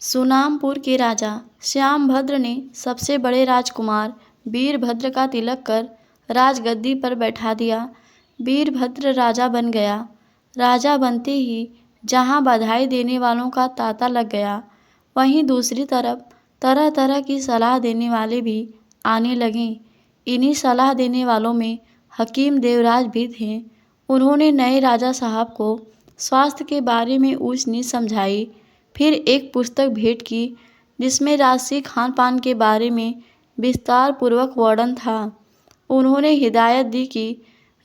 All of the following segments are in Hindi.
सुनामपुर के राजा श्यामभद्र ने सबसे बड़े राजकुमार वीरभद्र का तिलक कर राजगद्दी पर बैठा दिया। वीरभद्र राजा बन गया। राजा बनते ही जहाँ बधाई देने वालों का तांता लग गया, वहीं दूसरी तरफ तरह तरह की सलाह देने वाले भी आने लगे। इन्हीं सलाह देने वालों में हकीम देवराज भी थे। उन्होंने नए राजा साहब को स्वास्थ्य के बारे में ऊंच नीच समझाई। फिर एक पुस्तक भेंट की जिसमें राजसी खान पान के बारे में विस्तार पूर्वक वर्णन था। उन्होंने हिदायत दी कि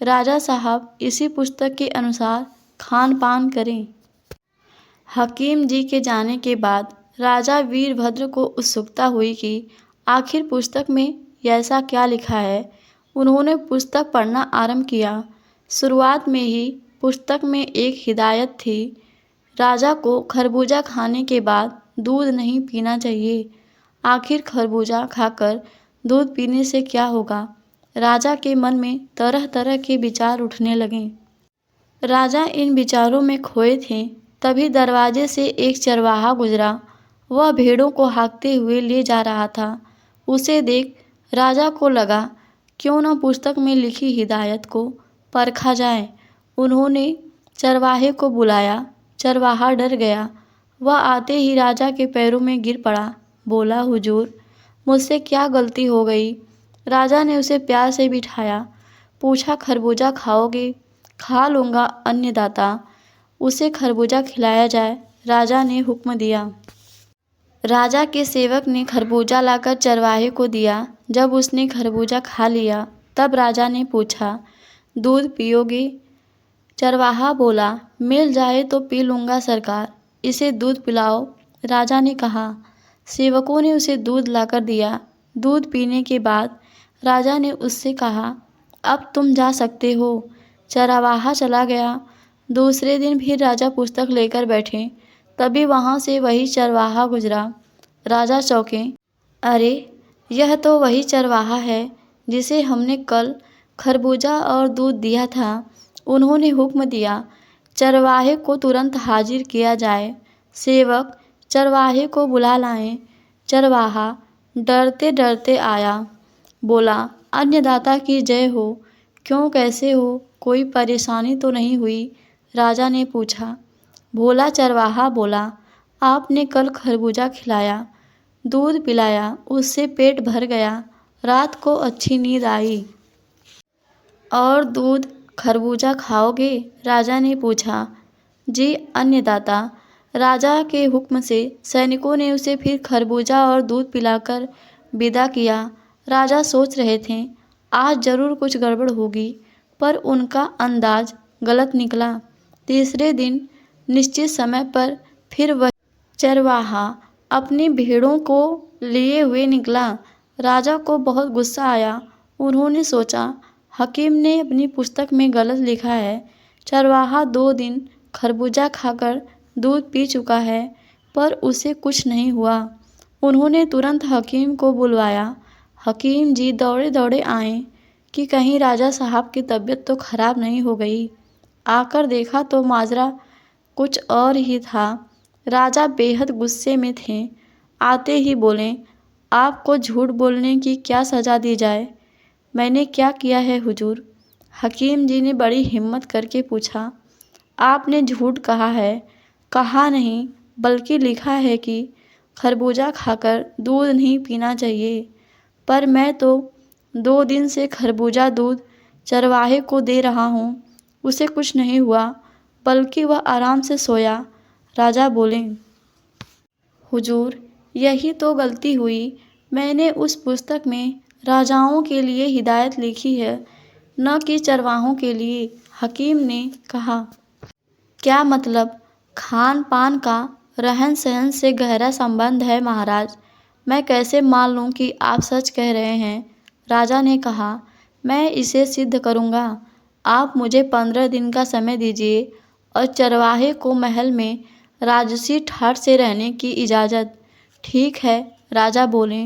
राजा साहब इसी पुस्तक के अनुसार खान पान करें। हकीम जी के जाने के बाद राजा वीरभद्र को उत्सुकता हुई कि आखिर पुस्तक में ऐसा क्या लिखा है। उन्होंने पुस्तक पढ़ना आरंभ किया। शुरुआत में ही पुस्तक में एक हिदायत थी, राजा को खरबूजा खाने के बाद दूध नहीं पीना चाहिए। आखिर खरबूजा खाकर दूध पीने से क्या होगा? राजा के मन में तरह तरह के विचार उठने लगे। राजा इन विचारों में खोए थे, तभी दरवाजे से एक चरवाहा गुजरा। वह भेड़ों को हाँकते हुए ले जा रहा था। उसे देख राजा को लगा, क्यों न पुस्तक में लिखी हिदायत को परखा जाए। उन्होंने चरवाहे को बुलाया। चरवाहा डर गया। वह आते ही राजा के पैरों में गिर पड़ा। बोला, हुजूर, मुझसे क्या गलती हो गई? राजा ने उसे प्यार से बिठाया। पूछा, खरबूजा खाओगे? खा लूँगा अन्नदाता। उसे खरबूजा खिलाया जाए। राजा ने हुक्म दिया। राजा के सेवक ने खरबूजा लाकर चरवाहे को दिया। जब उसने खरबूजा खा लिया तब राजा ने पूछा, दूध पियोगे? चरवाहा बोला, मिल जाए तो पी लूँगा सरकार, इसे दूध पिलाओ। राजा ने कहा। सेवकों ने उसे दूध लाकर दिया। दूध पीने के बाद राजा ने उससे कहा, अब तुम जा सकते हो। चरवाहा चला गया। दूसरे दिन फिर राजा पुस्तक लेकर बैठे, तभी वहाँ से वही चरवाहा गुजरा। राजा चौंके। अरे, यह तो वही चरवाहा है जिसे हमने कल खरबूजा और दूध दिया था। उन्होंने हुक्म दिया, चरवाहे को तुरंत हाजिर किया जाए। सेवक चरवाहे को बुला लाएं। चरवाहा डरते डरते आया। बोला, अन्नदाता की जय हो। क्यों, कैसे हो? कोई परेशानी तो नहीं हुई? राजा ने पूछा। भोला चरवाहा बोला, आपने कल खरबूजा खिलाया, दूध पिलाया, उससे पेट भर गया। रात को अच्छी नींद आई। और दूध खरबूजा खाओगे? राजा ने पूछा। जी अन्नदाता। राजा के हुक्म से सैनिकों ने उसे फिर खरबूजा और दूध पिलाकर विदा किया। राजा सोच रहे थे, आज जरूर कुछ गड़बड़ होगी, पर उनका अंदाज गलत निकला। तीसरे दिन निश्चित समय पर फिर वह चरवाहा अपनी भेड़ों को लिए हुए निकला। राजा को बहुत गुस्सा आया। उन्होंने सोचा, हकीम ने अपनी पुस्तक में गलत लिखा है। चरवाहा 2 दिन खरबूजा खाकर दूध पी चुका है, पर उसे कुछ नहीं हुआ। उन्होंने तुरंत हकीम को बुलवाया। हकीम जी दौड़े दौड़े आए कि कहीं राजा साहब की तबीयत तो खराब नहीं हो गई। आकर देखा तो माजरा कुछ और ही था। राजा बेहद गुस्से में थे। आते ही बोले, आपको झूठ बोलने की क्या सज़ा दी जाए? मैंने क्या किया है हुजूर? हकीम जी ने बड़ी हिम्मत करके पूछा। आपने झूठ कहा है। कहा नहीं, बल्कि लिखा है कि खरबूजा खाकर दूध नहीं पीना चाहिए। पर मैं तो 2 दिन से खरबूजा दूध चरवाहे को दे रहा हूँ, उसे कुछ नहीं हुआ, बल्कि वह आराम से सोया। राजा बोले, हुजूर, यही तो गलती हुई। मैंने उस पुस्तक में राजाओं के लिए हिदायत लिखी है, न कि चरवाहों के लिए। हकीम ने कहा। क्या मतलब? खान पान का रहन सहन से गहरा संबंध है महाराज। मैं कैसे मान लूँ कि आप सच कह रहे हैं? राजा ने कहा, मैं इसे सिद्ध करूँगा। आप मुझे 15 दिन का समय दीजिए और चरवाहे को महल में राजसी ठाट से रहने की इजाज़त। ठीक है, राजा बोले,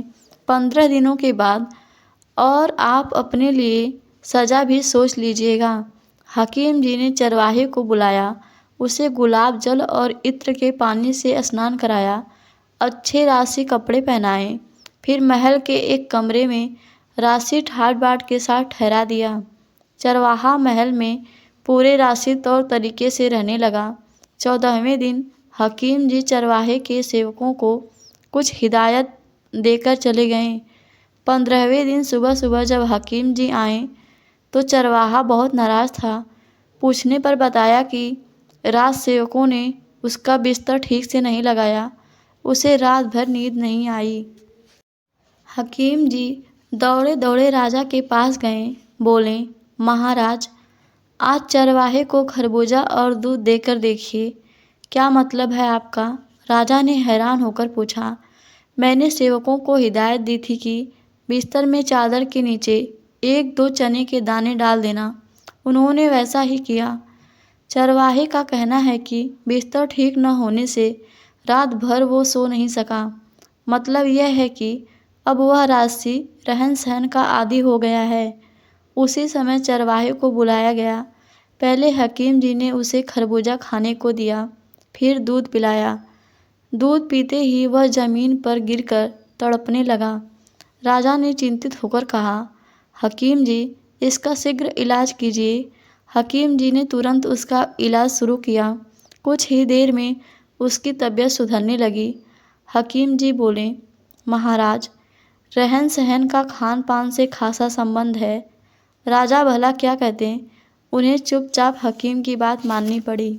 15 दिनों के बाद, और आप अपने लिए सज़ा भी सोच लीजिएगा। हकीम जी ने चरवाहे को बुलाया, उसे गुलाब जल और इत्र के पानी से स्नान कराया अच्छे राशि कपड़े पहनाए। फिर महल के एक कमरे में राशि ठाट बाट के साथ ठहरा दिया। चरवाहा महल में पूरे राशि तौर तरीके से रहने लगा। 14वें दिन हकीम जी चरवाहे के सेवकों को कुछ हिदायत देकर चले गए। 15वें दिन सुबह सुबह जब हकीम जी आए तो चरवाहा बहुत नाराज था। पूछने पर बताया कि रात सेवकों ने उसका बिस्तर ठीक से नहीं लगाया, उसे रात भर नींद नहीं आई। हकीम जी दौड़े दौड़े राजा के पास गए। बोले, महाराज, आज चरवाहे को खरबूजा और दूध देकर देखिए, क्या मतलब है आपका? राजा ने हैरान होकर पूछा। मैंने सेवकों को हिदायत दी थी कि बिस्तर में चादर के नीचे 1-2 चने के दाने डाल देना। उन्होंने वैसा ही किया। चरवाहे का कहना है कि बिस्तर ठीक न होने से रात भर वो सो नहीं सका। मतलब यह है कि अब वह राशि रहन सहन का आदी हो गया है। उसी समय चरवाहे को बुलाया गया। पहले हकीम जी ने उसे खरबूजा खाने को दिया, फिर दूध पिलाया। दूध पीते ही वह जमीन पर गिरकर तड़पने लगा। राजा ने चिंतित होकर कहा, हकीम जी, इसका शीघ्र इलाज कीजिए। हकीम जी ने तुरंत उसका इलाज शुरू किया। कुछ ही देर में उसकी तबीयत सुधरने लगी। हकीम जी बोले, महाराज, रहन सहन का खान पान से खासा संबंध है। राजा भला क्या कहते? उन्हें चुपचाप हकीम की बात माननी पड़ी।